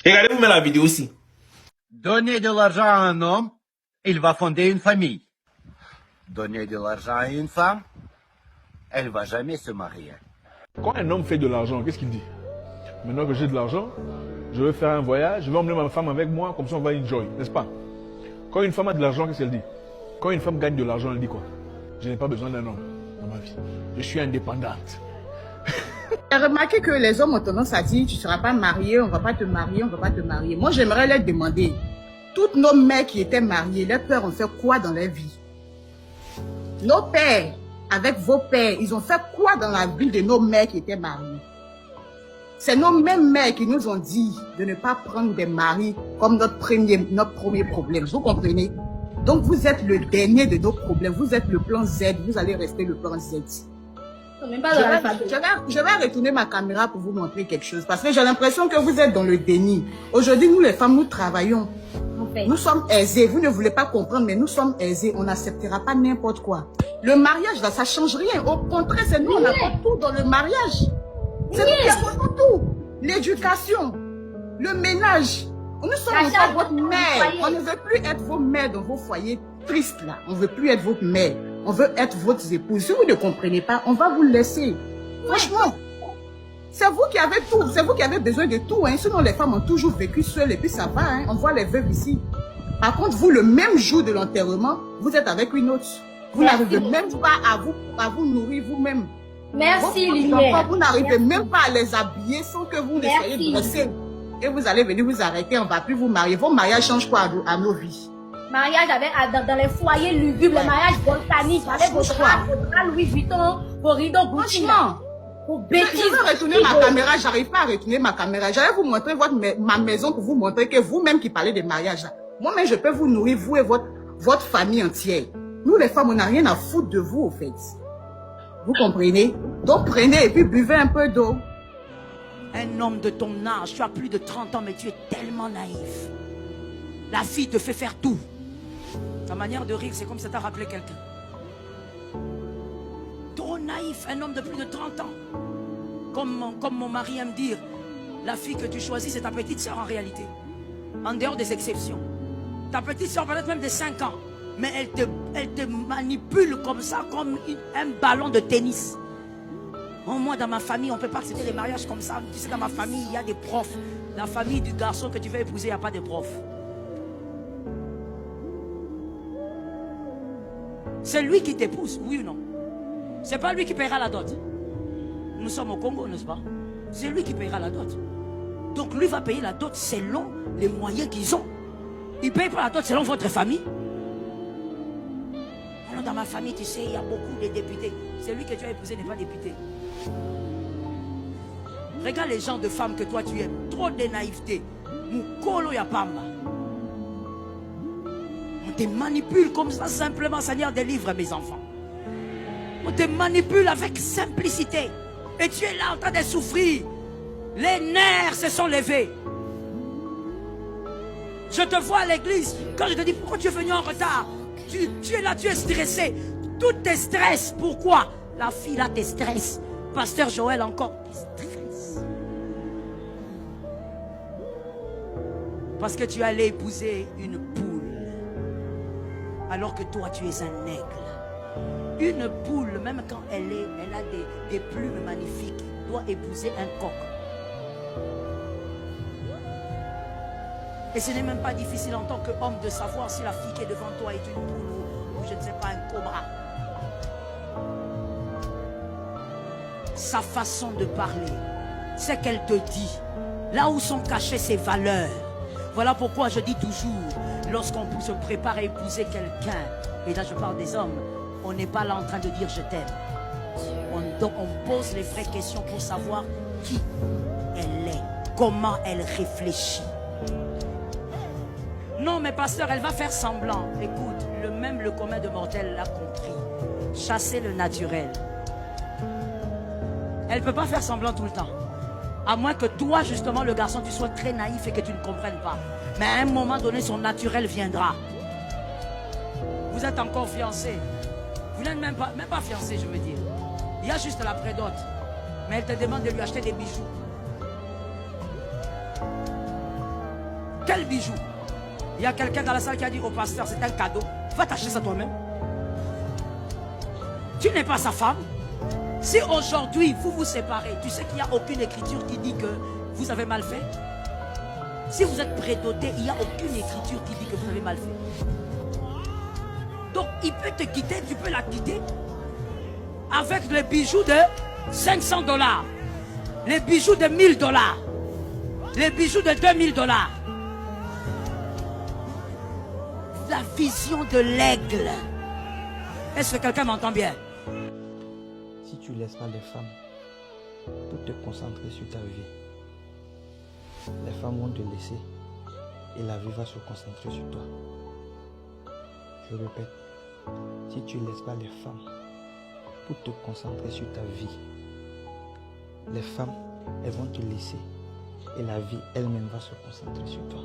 Regardez-vous même la vidéo aussi. Donner de l'argent à un homme, il va fonder une famille. Donner de l'argent à une femme, elle va jamais se marier. Quand un homme fait de l'argent, qu'est-ce qu'il dit? Maintenant que j'ai de l'argent, je vais faire un voyage, je vais emmener ma femme avec moi, comme ça on va enjoy, n'est-ce pas? Quand une femme a de l'argent, qu'est-ce qu'elle dit? Quand une femme gagne de l'argent, elle dit quoi? Je n'ai pas besoin d'un homme dans ma vie. Je suis indépendante. J'ai remarqué que les hommes ont tendance à dire, tu ne seras pas marié, on ne va pas te marier, on ne va pas te marier. Moi, j'aimerais leur demander, toutes nos mères qui étaient mariées, leurs pères ont fait quoi dans leur vie? Nos pères, avec vos pères, ils ont fait quoi dans la vie de nos mères qui étaient mariées? C'est nos mêmes mères qui nous ont dit de ne pas prendre des maris comme notre premier problème. Vous comprenez? Donc, vous êtes le dernier de nos problèmes. Vous êtes le plan Z. Vous allez rester le plan Z. Je vais retourner ma caméra pour vous montrer quelque chose. Parce que j'ai l'impression que vous êtes dans le déni. Aujourd'hui, nous les femmes, nous travaillons. Nous sommes aisés. Vous ne voulez pas comprendre, mais nous sommes aisés. On n'acceptera pas n'importe quoi. Le mariage, là, ça ne change rien. Au contraire, c'est nous, on apporte tout dans le mariage. C'est nous qui apportons tout. L'éducation, le ménage. Nous sommes encore votre mère. On ne veut plus être vos mères dans vos foyers tristes, là. On ne veut plus être votre mère. On veut être votre épouse. Si vous ne comprenez pas, on va vous laisser. Franchement, c'est vous qui avez tout. C'est vous qui avez besoin de tout. Hein. Sinon, les femmes ont toujours vécu seules et puis ça va. Hein. On voit les veuves ici. Par contre, vous, le même jour de l'enterrement, vous êtes avec une autre. Vous n'arrivez même pas à vous nourrir vous-même. Merci, Lumière. Vous n'arrivez même pas à les habiller sans que vous ne soyez dressés. Et vous allez venir vous arrêter. On ne va plus vous marier. Vos mariages changent quoi à nos vies? Mariage dans les foyers lugubres, les mariages volcaniques, avec vos draps Louis Vuitton, vos rideaux Gucci. Franchement, vos bêtises. Je vais retourner ma caméra, j'arrive pas à retourner ma caméra. J'allais vous montrer ma maison pour vous montrer que vous-même qui parlez de mariage, moi-même je peux vous nourrir, vous et votre famille entière. Nous les femmes, on n'a rien à foutre de vous au fait. Vous comprenez? Donc prenez et puis buvez un peu d'eau. Un homme de ton âge, tu as plus de 30 ans, mais tu es tellement naïf. La fille te fait faire tout. Ta manière de rire, c'est comme si tu as rappelé quelqu'un. Trop naïf, un homme de plus de 30 ans. Comme mon mari aime dire, la fille que tu choisis, c'est ta petite soeur en réalité. En dehors des exceptions. Ta petite soeur peut-être même de 5 ans. Mais elle te manipule comme ça, comme un ballon de tennis. Moi, dans ma famille, on ne peut pas accepter les mariages comme ça. Tu sais, dans ma famille, il y a des profs. La famille du garçon que tu veux épouser, il n'y a pas de profs. C'est lui qui t'épouse, oui ou non? C'est pas lui qui paiera la dot. Nous sommes au Congo, n'est-ce pas? C'est lui qui paiera la dot. Donc lui va payer la dot selon les moyens qu'ils ont. Il ne paye pas la dot selon votre famille. Alors dans ma famille, tu sais, il y a beaucoup de députés. Celui que tu as épousé n'est pas député. Regarde les gens de femmes que toi tu aimes. Trop de naïveté. Mukolo yapamba. On te manipule comme ça simplement, Seigneur, délivre mes enfants. On te manipule avec simplicité. Et tu es là en train de souffrir. Les nerfs se sont levés. Je te vois à l'église. Quand je te dis pourquoi tu es venu en retard, tu es là, tu es stressé. Tout te stresse. Pourquoi? La fille là te stresse. Pasteur Joël encore te stresse. Parce que tu allais épouser une poule. Alors que toi tu es un aigle. Une poule, même quand elle a des plumes magnifiques, doit épouser un coq. Et ce n'est même pas difficile en tant qu'homme de savoir si la fille qui est devant toi est une poule ou je ne sais pas, un cobra. Sa façon de parler, ce qu'elle te dit, là où sont cachées ses valeurs. Voilà pourquoi je dis toujours, lorsqu'on se prépare à épouser quelqu'un, et là je parle des hommes, on n'est pas là en train de dire je t'aime. On pose les vraies questions pour savoir qui elle est, comment elle réfléchit. Non mais pasteur, elle va faire semblant. Écoute, le commun de mortels l'a compris. Chasser le naturel. Elle ne peut pas faire semblant tout le temps. À moins que toi, justement, le garçon, tu sois très naïf et que tu ne comprennes pas. Mais à un moment donné, son naturel viendra. Vous êtes encore fiancés. Vous n'êtes même pas fiancés, je veux dire. Il y a juste la prédote. Mais elle te demande de lui acheter des bijoux. Quel bijou? Il y a quelqu'un dans la salle qui a dit au pasteur, c'est un cadeau. Va t'acheter ça toi-même. Tu n'es pas sa femme. Si aujourd'hui vous vous séparez, tu sais qu'il n'y a aucune écriture qui dit que vous avez mal fait. Si vous êtes prédoté, il n'y a aucune écriture qui dit que vous avez mal fait. Donc il peut te quitter, tu peux la quitter avec les bijoux de 500 $, les bijoux de 1000 $, les bijoux de 2000 $. La vision de l'aigle. Est-ce que quelqu'un m'entend bien? Si tu laisses pas les femmes pour te concentrer sur ta vie, les femmes vont te laisser et la vie va se concentrer sur toi. Je répète, si tu laisses pas les femmes pour te concentrer sur ta vie, les femmes, elles vont te laisser et la vie elle-même va se concentrer sur toi.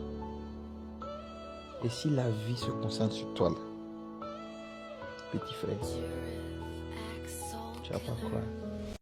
Et si la vie se concentre sur toi, là, petit frère, tu vas pas croire.